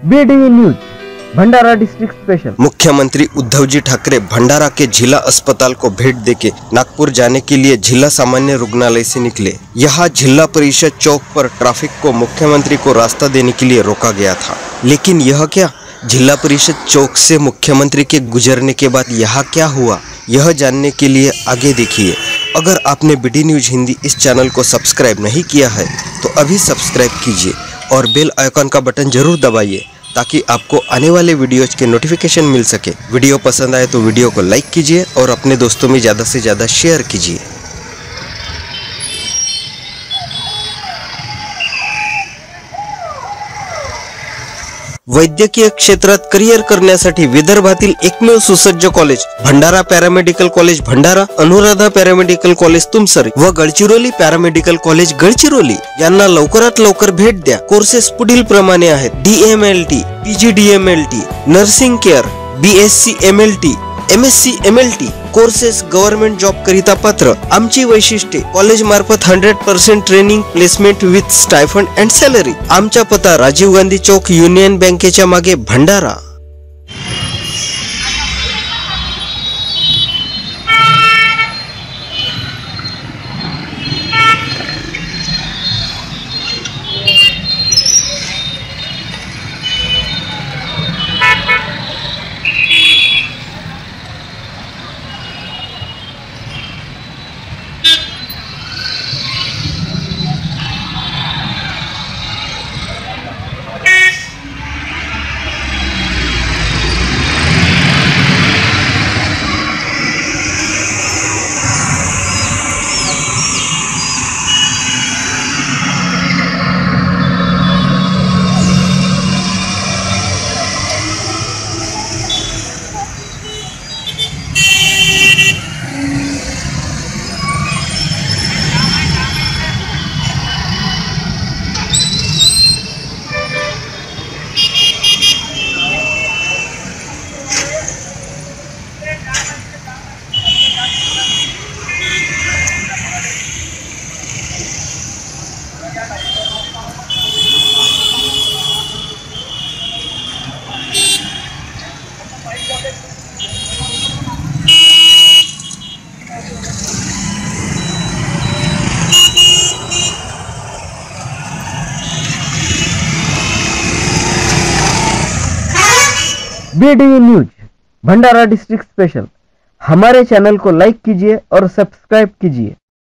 BDV news Bhandara district special. मुख्यमंत्री उद्धवजी ठाकरे भंडारा के जिला अस्पताल को भेंट देके नागपुर जाने के लिए जिला सामान्य रुग्णालय से निकले। यहाँ जिला परिषद चौक पर ट्रैफिक को मुख्यमंत्री को रास्ता देने के लिए रोका गया था, लेकिन यह क्या, जिला परिषद चौक से मुख्यमंत्री के गुजरने के बाद यहाँ क्या हुआ, यह जानने के लिए आगे देखिए। अगर आपने BD न्यूज हिंदी इस चैनल को सब्सक्राइब नहीं किया है तो अभी सब्सक्राइब कीजिए और बेल आइकन का बटन जरूर दबाइए ताकि आपको आने वाले वीडियोज के नोटिफिकेशन मिल सके। वीडियो पसंद आए तो वीडियो को लाइक कीजिए और अपने दोस्तों में ज़्यादा से ज़्यादा शेयर कीजिए। वैद्यकीय क्षेत्रात करिअर करण्यासाठी विदर्भातील एकमेव सुसज्ज college Bhandara paramedical college Bhandara, Anuradha paramedical college Tumsar व गडचिरोली पॅरामेडिकल कॉलेज गडचिरोली यांना लवकरात लवकर भेट द्या। कोर्सेस पुढील प्रमाणे आहेत: DMLT, PGDMLT, nursing care, BSc MLT, MSc MLT courses government job करिता पात्र। आमची वैशिष्ट्ये: कॉलेज मार्फत 100% training, placement with stipend and salary. आमचा पत्ता राजीव गांधी चौक, युनियन बँकेच्या मागे, Bhandara. BDV news Bhandara district special. हमारे चैनल को लाइक कीजिए और सब्सक्राइब कीजिए।